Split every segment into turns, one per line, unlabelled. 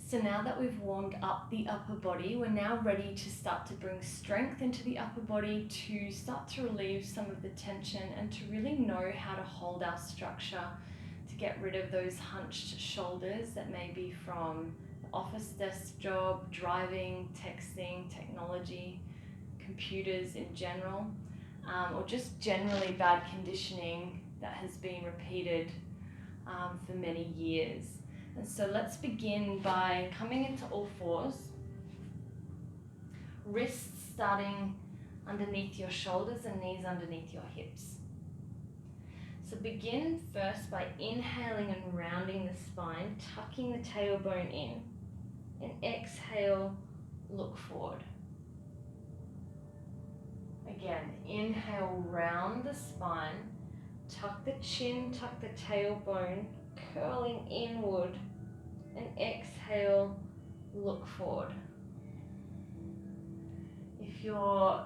So now that we've warmed up the upper body, we're now ready to start to bring strength into the upper body to start to relieve some of the tension and to really know how to hold our structure, to get rid of those hunched shoulders that may be from the office desk job, driving, texting, technology, computers in general, or just generally bad conditioning that has been repeated for many years. And so let's begin by coming into all fours, wrists starting underneath your shoulders and knees underneath your hips. So begin first by inhaling and rounding the spine, tucking the tailbone in, and exhale, look forward. Again, inhale, round the spine, tuck the chin, tuck the tailbone, curling inward, and exhale, look forward. If you're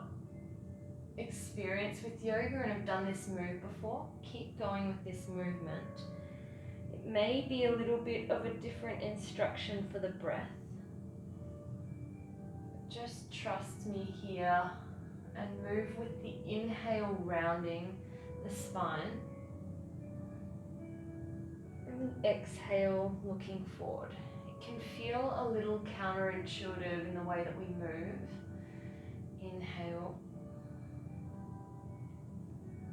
experienced with yoga and have done this move before, keep going with this movement. It may be a little bit of a different instruction for the breath. Just trust me here and move with the inhale, rounding the spine, and the exhale, looking forward. It can feel a little counterintuitive in the way that we move. Inhale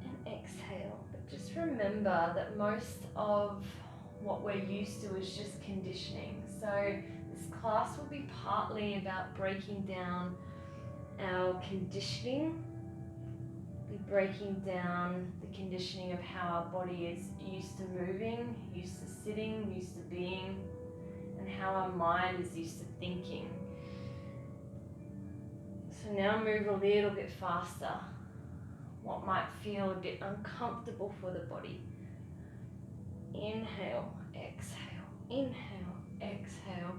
and exhale, but just remember that most of what we're used to is just conditioning. So this class will be partly about breaking down our conditioning, breaking down the conditioning of how our body is used to moving, used to sitting, used to being, and how our mind is used to thinking. So now move a little bit faster. What might feel a bit uncomfortable for the body. Inhale, exhale, inhale, exhale.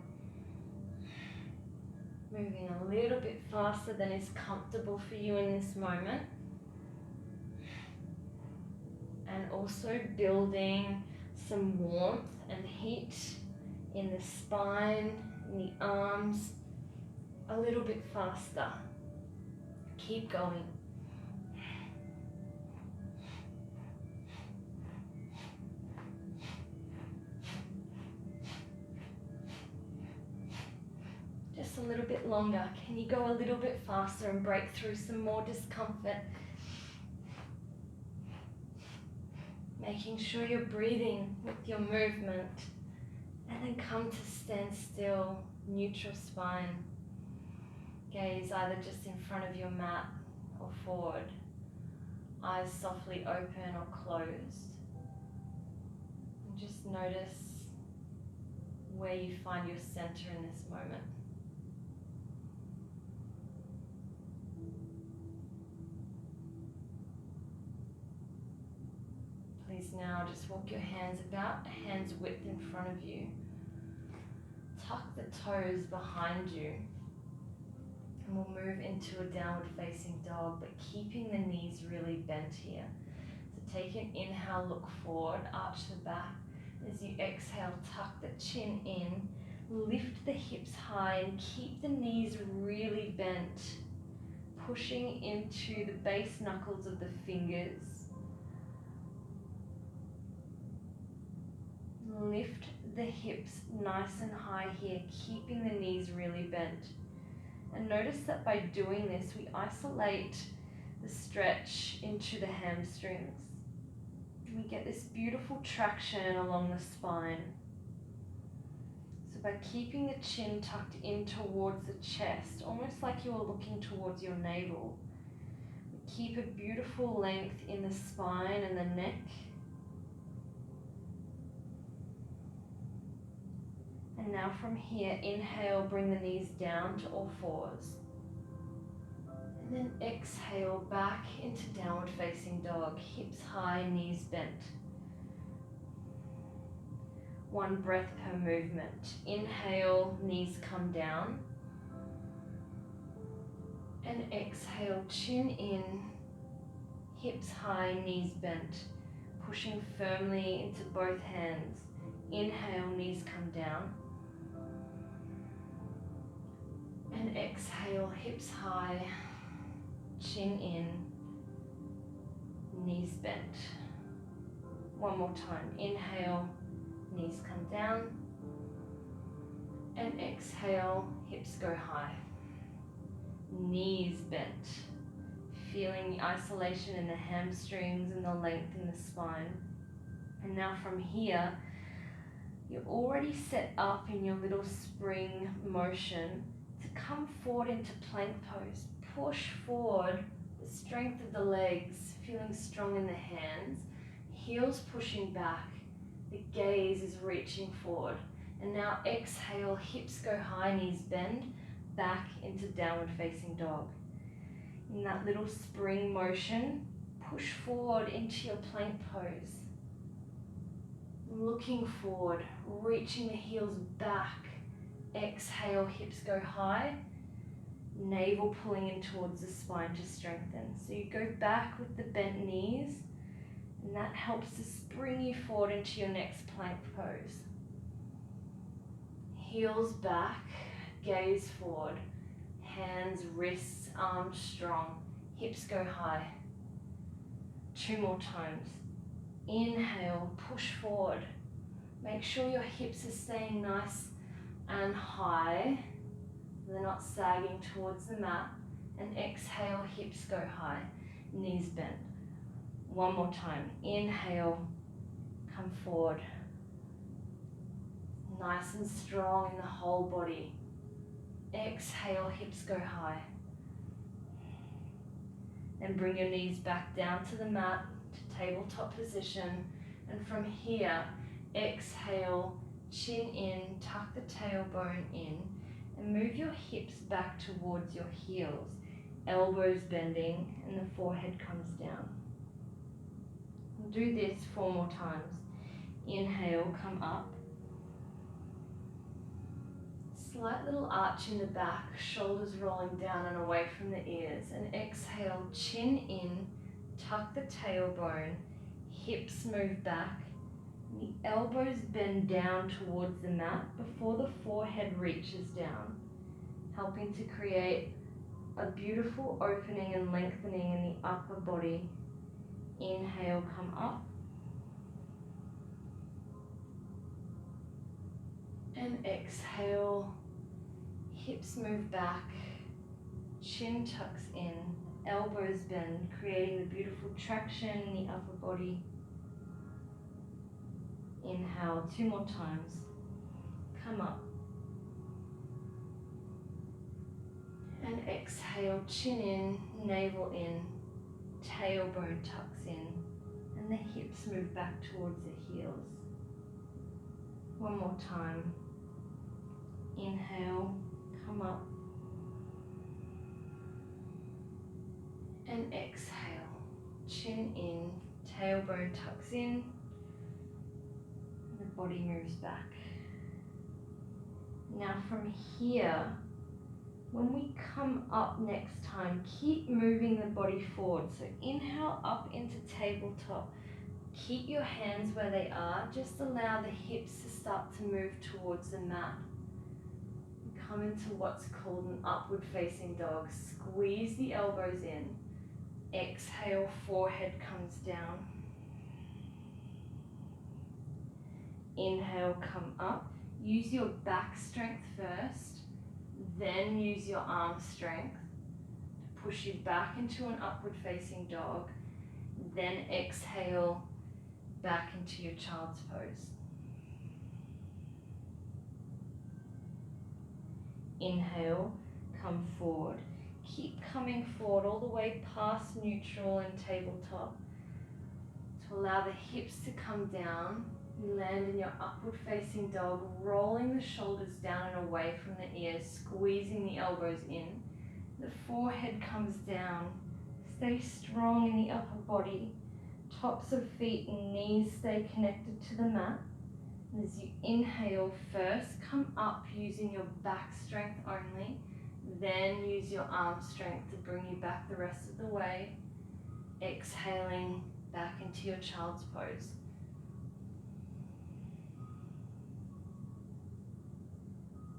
Moving a little bit faster than is comfortable for you in this moment. And also building some warmth and heat in the spine, in the arms, a little bit faster. Keep going. Just a little bit longer. Can you go a little bit faster and break through some more discomfort? Making sure you're breathing with your movement. And then come to stand still, neutral spine. Gaze either just in front of your mat or forward. Eyes softly open or closed. And just notice where you find your center in this moment. Please now just walk your hands about hands width in front of you. Tuck the toes behind you. And we'll move into a downward facing dog, but keeping the knees really bent here. So take an inhale, look forward, arch the back. As you exhale, tuck the chin in, lift the hips high and keep the knees really bent, pushing into the base knuckles of the fingers. Lift the hips nice and high here, keeping the knees really bent. And notice that by doing this, we isolate the stretch into the hamstrings. We get this beautiful traction along the spine. So by keeping the chin tucked in towards the chest, almost like you are looking towards your navel, we keep a beautiful length in the spine and the neck. And now from here, inhale, bring the knees down to all fours. And then exhale back into downward facing dog, hips high, knees bent. One breath per movement. Inhale, knees come down. And exhale, chin in, hips high, knees bent. Pushing firmly into both hands. Inhale, knees come down. exhale, hips high, chin in, knees bent. One more time. Inhale, knees come down. And exhale, hips go high. Knees bent. Feeling the isolation in the hamstrings and the length in the spine. And now from here, you're already set up in your little spring motion to come forward into plank pose. Push forward, the strength of the legs, feeling strong in the hands, heels pushing back, the gaze is reaching forward. And now exhale, hips go high, knees bend, back into downward facing dog. In that little spring motion, push forward into your plank pose. Looking forward, reaching the heels back. Exhale, hips go high. Navel pulling in towards the spine to strengthen. So you go back with the bent knees, and that helps to spring you forward into your next plank pose. Heels back, gaze forward. Hands, wrists, arms strong. Hips go high. 2 more times. Inhale, push forward. Make sure your hips are staying nice and high. They're not sagging towards the mat. And exhale, hips go high, knees bent. 1 more time. Inhale, come forward. Nice and strong in the whole body. Exhale, hips go high. And bring your knees back down to the mat, to tabletop position. And from here, exhale, chin in, tuck the tailbone in, and move your hips back towards your heels. Elbows bending, and the forehead comes down. Do this 4 more times. Inhale, come up. Slight little arch in the back, shoulders rolling down and away from the ears. And exhale, chin in, tuck the tailbone, hips move back. The elbows bend down towards the mat before the forehead reaches down, helping to create a beautiful opening and lengthening in the upper body. Inhale, come up. And exhale, hips move back, chin tucks in, elbows bend, creating the beautiful traction in the upper body. Inhale 2 more times. Come up. And exhale, chin in, navel in, tailbone tucks in, and the hips move back towards the heels. 1 more time. Inhale, come up. And exhale, chin in, tailbone tucks in, and the body moves back. Now from here, when we come up next time, keep moving the body forward. So inhale up into tabletop. Keep your hands where they are. Just allow the hips to start to move towards the mat. Come into what's called an upward facing dog. Squeeze the elbows in. Exhale, forehead comes down. Inhale, come up. Use your back strength first, then use your arm strength to push you back into an upward facing dog. Then exhale, back into your child's pose. Inhale, come forward. Keep coming forward all the way past neutral and tabletop to allow the hips to come down. You land in your upward facing dog, rolling the shoulders down and away from the ears, squeezing the elbows in. The forehead comes down. Stay strong in the upper body. Tops of feet and knees stay connected to the mat. As you inhale, first come up using your back strength only, then use your arm strength to bring you back the rest of the way. Exhaling back into your child's pose.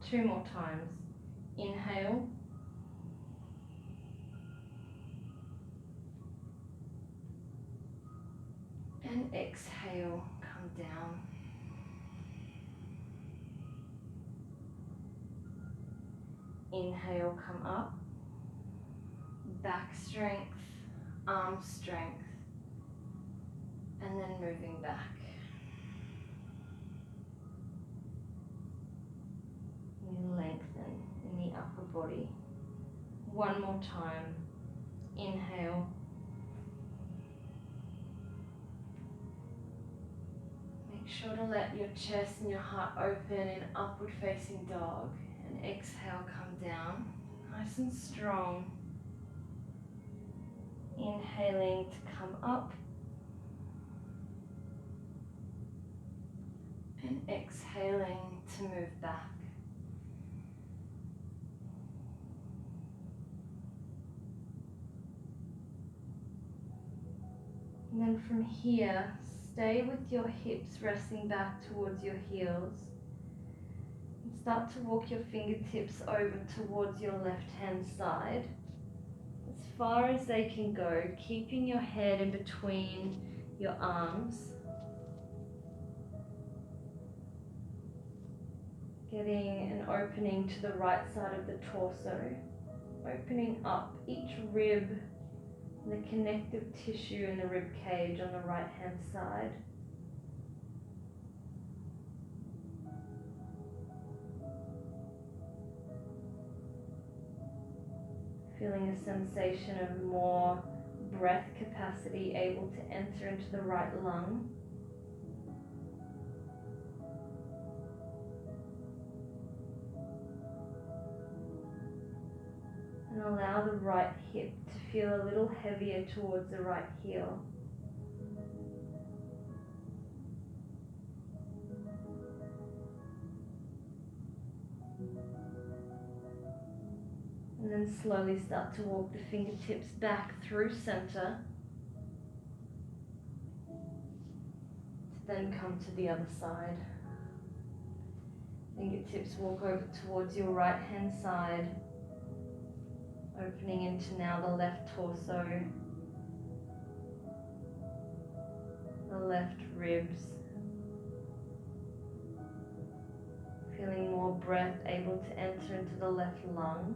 Two more times. Inhale, Exhale, come down. Inhale, come up. Back strength, arm strength, and then moving back. You lengthen in the upper body. One more time. Inhale. Make sure to let your chest and your heart open in upward facing dog. And exhale, come down. Nice and strong. Inhaling to come up. And exhaling to move back. And then from here, stay with your hips resting back towards your heels. And start to walk your fingertips over towards your left hand side. As far as they can go, keeping your head in between your arms. Getting an opening to the right side of the torso. Opening up each rib, the connective tissue in the rib cage on the right hand side. Feeling a sensation of more breath capacity able to enter into the right lung. And allow the right hip to feel a little heavier towards the right heel. And then slowly start to walk the fingertips back through center. To then come to the other side. Fingertips walk over towards your right hand side. Opening into now the left torso. The left ribs. Feeling more breath able to enter into the left lung.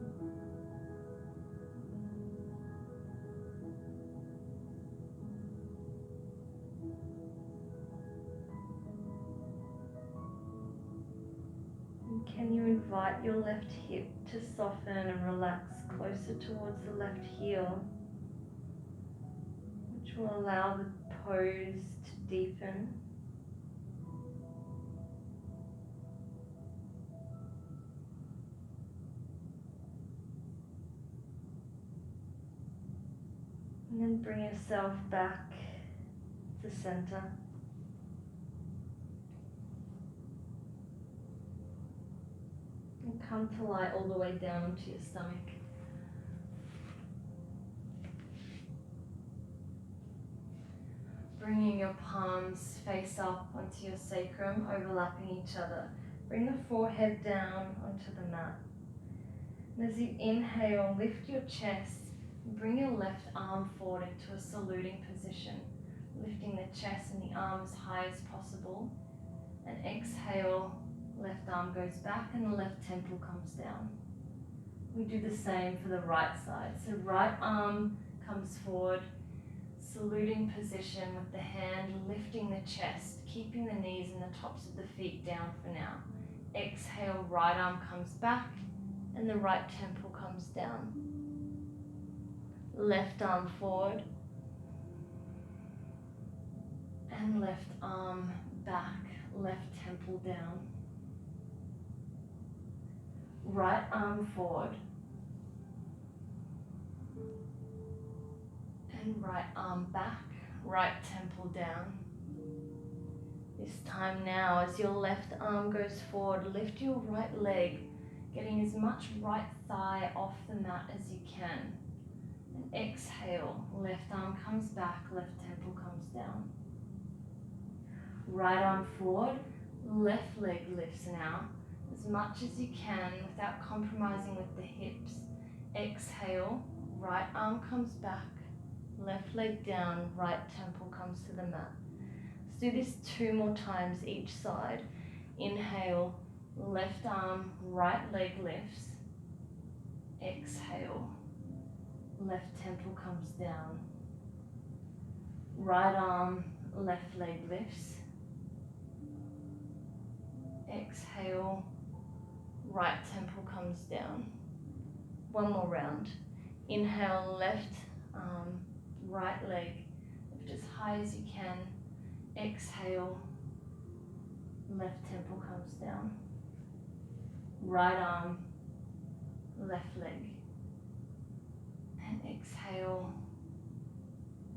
Can you invite your left hip to soften and relax closer towards the left heel, which will allow the pose to deepen. And then bring yourself back to center. And come to lie all the way down onto your stomach. Bringing your palms face up onto your sacrum, overlapping each other. Bring the forehead down onto the mat. And as you inhale, lift your chest and bring your left arm forward into a saluting position, lifting the chest and the arm as high as possible. And exhale, left arm goes back and the left temple comes down. We do the same for the right side. So right arm comes forward, saluting position with the hand lifting the chest, keeping the knees and the tops of the feet down for now. Exhale, right arm comes back and the right temple comes down. Left arm forward and left arm back, left temple down. Right arm forward and right arm back, right temple down. This time now, as your left arm goes forward, lift your right leg, getting as much right thigh off the mat as you can. And exhale, left arm comes back, left temple comes down. Right arm forward, left leg lifts now, as much as you can without compromising with the hips. Exhale, right arm comes back, left leg down, right temple comes to the mat. Let's do this 2 more times each side. Inhale, left arm, right leg lifts. Exhale, left temple comes down. Right arm, left leg lifts. Exhale, right temple comes down. One more round. Inhale, left arm, right leg, lift as high as you can. Exhale, left temple comes down. Right arm, left leg. And exhale,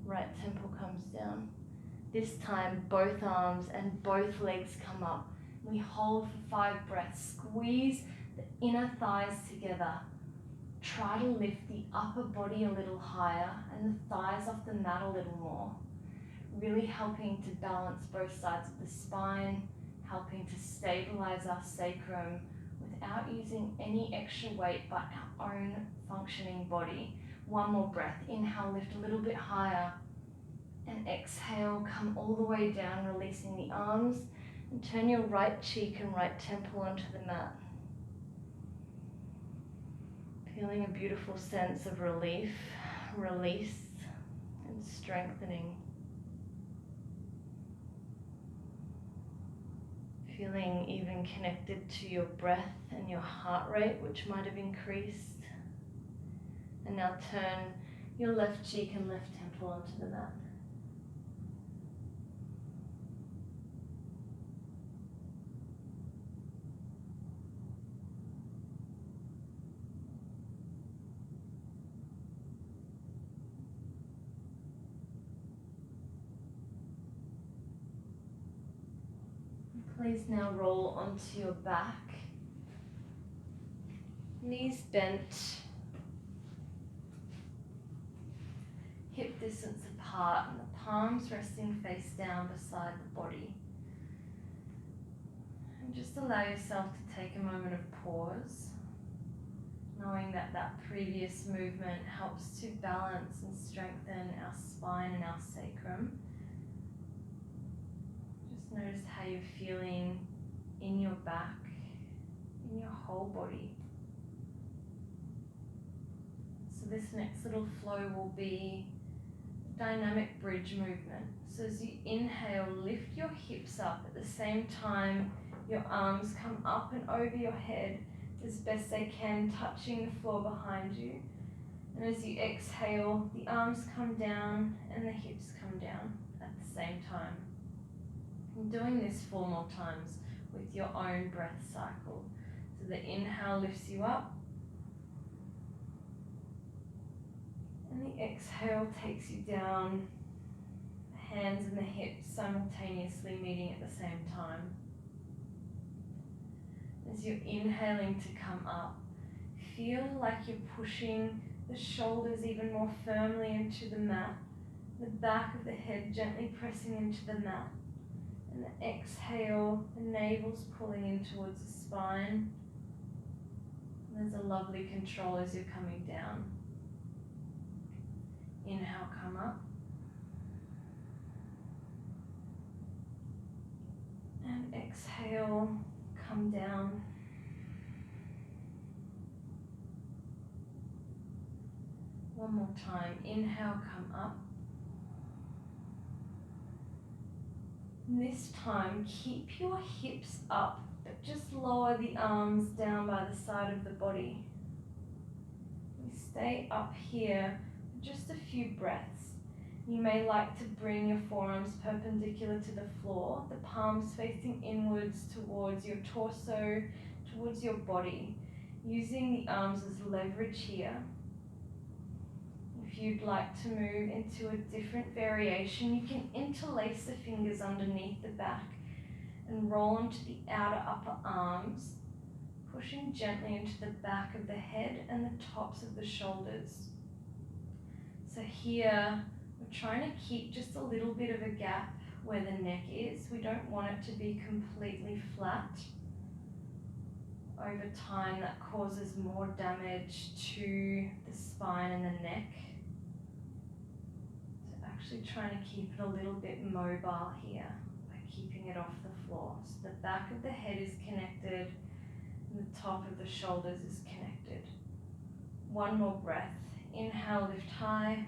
right temple comes down. This time, both arms and both legs come up. We hold for 5 breaths. Squeeze the inner thighs together. Try to lift the upper body a little higher and the thighs off the mat a little more. Really helping to balance both sides of the spine, helping to stabilize our sacrum without using any extra weight but our own functioning body. One more breath. Inhale, lift a little bit higher. And exhale, come all the way down, releasing the arms, and turn your right cheek and right temple onto the mat. Feeling a beautiful sense of relief, release, and strengthening. Feeling even connected to your breath and your heart rate, which might have increased. And now turn your left cheek and left temple onto the mat. Please now roll onto your back. Knees bent. Hip distance apart and the palms resting face down beside the body. And just allow yourself to take a moment of pause, knowing that that previous movement helps to balance and strengthen our spine and our sacrum. Just notice how you're feeling in your back, in your whole body. So this next little flow will be dynamic bridge movement. So as you inhale, lift your hips up. At the same time, your arms come up and over your head as best they can, touching the floor behind you. And as you exhale, the arms come down and the hips come down at the same time. And doing this 4 more times with your own breath cycle. So the inhale lifts you up, and the exhale takes you down, the hands and the hips simultaneously meeting at the same time. As you're inhaling to come up, feel like you're pushing the shoulders even more firmly into the mat, the back of the head gently pressing into the mat, and the exhale, the navel's pulling in towards the spine. And there's a lovely control as you're coming down. Inhale, come up. And exhale, come down. One more time. Inhale, come up. And this time, keep your hips up, but just lower the arms down by the side of the body. We stay up here for just a few breaths. You may like to bring your forearms perpendicular to the floor, the palms facing inwards towards your torso, towards your body, using the arms as leverage here. If you'd like to move into a different variation, you can interlace the fingers underneath the back and roll onto the outer upper arms, pushing gently into the back of the head and the tops of the shoulders. So here, we're trying to keep just a little bit of a gap where the neck is. We don't want it to be completely flat. Over time, that causes more damage to the spine and the neck. So actually trying to keep it a little bit mobile here. keeping it off the floor. So the back of the head is connected and the top of the shoulders is connected. One more breath. Inhale, lift high,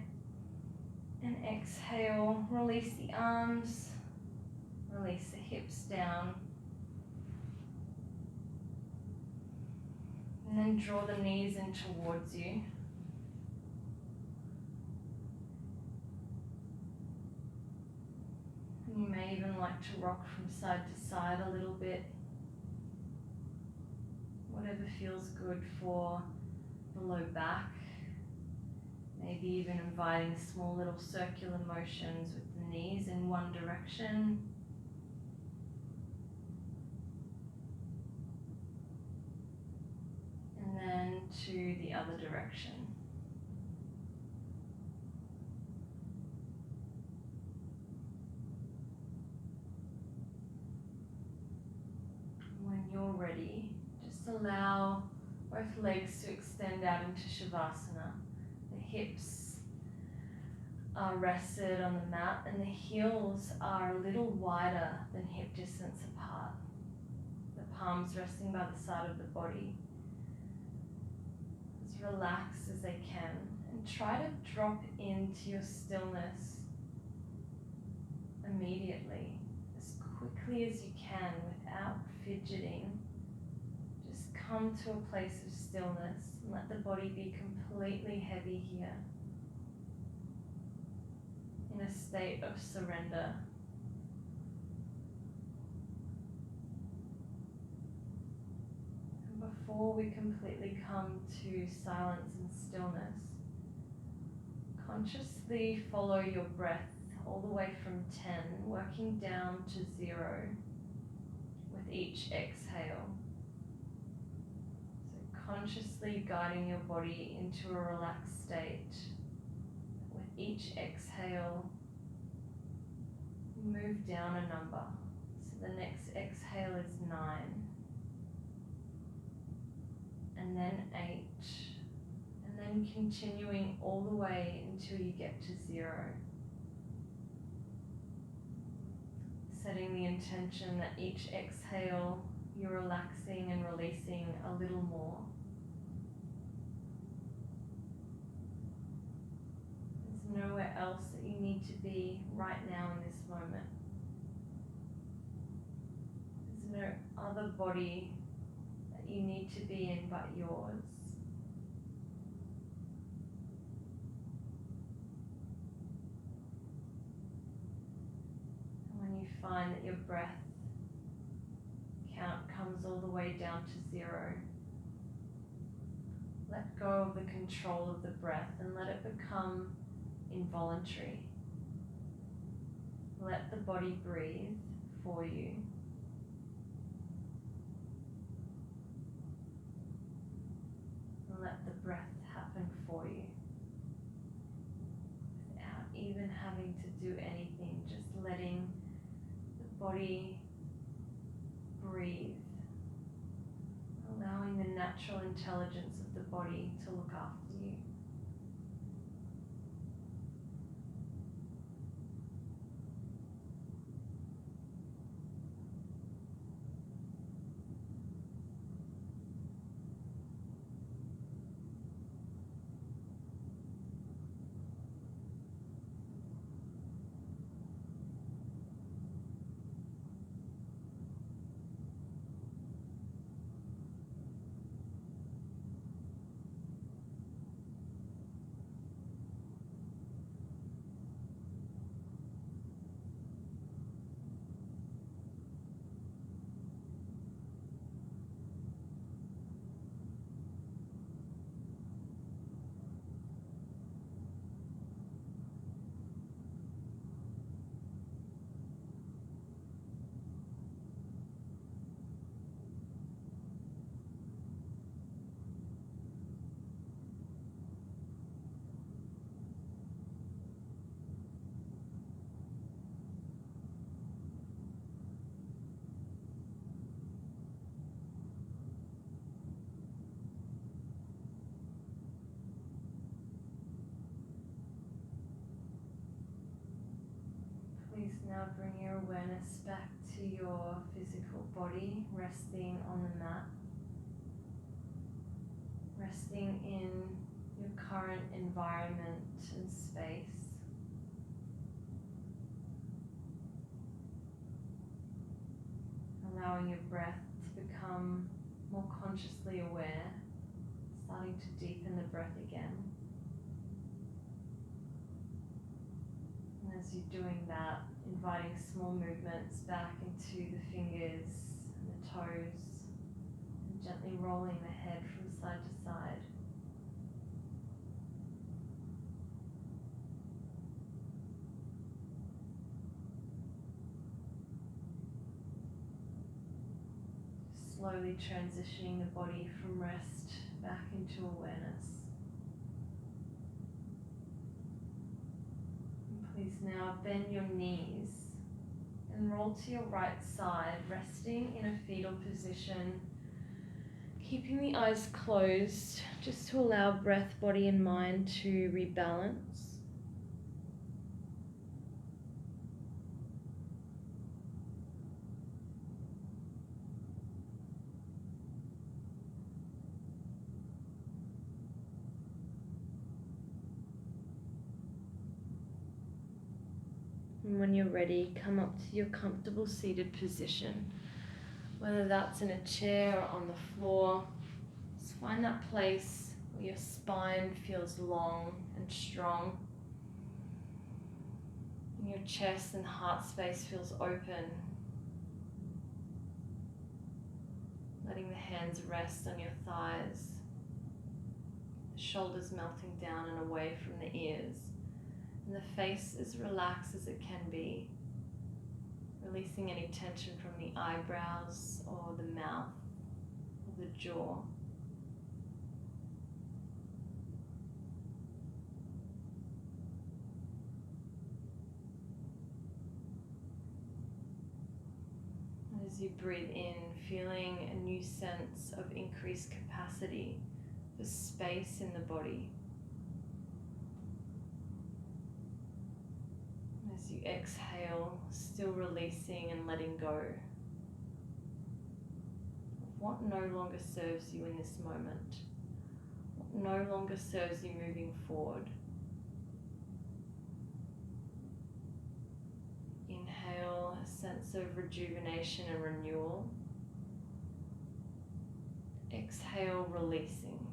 and exhale, release the arms, release the hips down. And then draw the knees in towards you. And you may even like to rock from side to side a little bit. Whatever feels good for the low back. Maybe even inviting small little circular motions with the knees in one direction. And then to the other direction. When you're ready, just allow both legs to extend out into Shavasana. The hips are rested on the mat and the heels are a little wider than hip distance apart. The palms resting by the side of the body. As relaxed as they can, and try to drop into your stillness immediately, as quickly as you can without fidgeting. Just come to a place of stillness and let the body be completely heavy here, in a state of surrender. And before we completely come to silence and stillness, consciously follow your breath all the way from 10, working down to 0 with each exhale. So consciously guiding your body into a relaxed state. With each exhale, move down a number. So the next exhale is 9, and then 8, and then continuing all the way until you get to 0. Setting the intention that each exhale you're relaxing and releasing a little more. There's nowhere else that you need to be right now in this moment. There's no other body that you need to be in but yours. And when you find that your breath count comes all the way down to 0, let go of the control of the breath and let it become involuntary. Let the body breathe for you. And let the breath happen for you. Without even having to do anything, just letting the body breathe. Allowing the natural intelligence of the body to look after you. Now bring your awareness back to your physical body, resting on the mat, resting in your current environment and space. Allowing your breath to become more consciously aware, starting to deepen the breath again. And as you're doing that, inviting small movements back into the fingers and the toes, and gently rolling the head from side to side. Slowly transitioning the body from rest back into awareness. And please now bend your knees and roll to your right side, resting in a fetal position, keeping the eyes closed just to allow breath, body and mind to rebalance. And when you're ready, come up to your comfortable seated position, whether that's in a chair or on the floor. Just find that place where your spine feels long and strong, and your chest and heart space feels open. Letting the hands rest on your thighs, the shoulders melting down and away from the ears, and the face as relaxed as it can be, releasing any tension from the eyebrows or the mouth or the jaw. As you breathe in, feeling a new sense of increased capacity for space in the body. As you exhale, still releasing and letting go of what no longer serves you in this moment, what no longer serves you moving forward. Inhale a sense of rejuvenation and renewal. Exhale, releasing.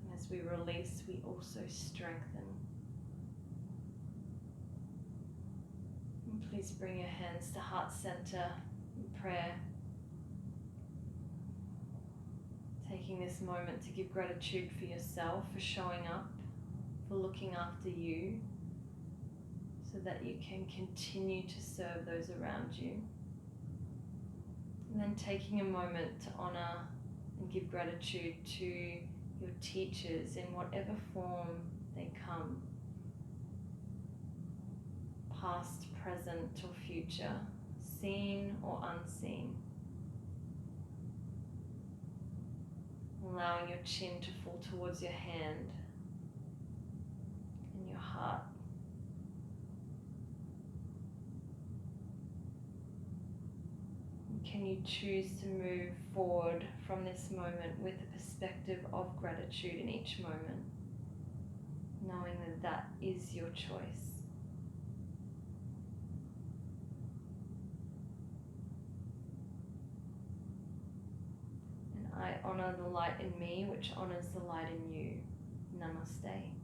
And as we release, we also strengthen. And please bring your hands to heart center in prayer. Taking this moment to give gratitude for yourself, for showing up, for looking after you, so that you can continue to serve those around you. And then taking a moment to honor and give gratitude to your teachers in whatever form they come, past, present or future, seen or unseen. Allowing your chin to fall towards your hand and your heart. Can you choose to move forward from this moment with a perspective of gratitude in each moment, knowing that that is your choice? And I honor the light in me, which honors the light in you. Namaste.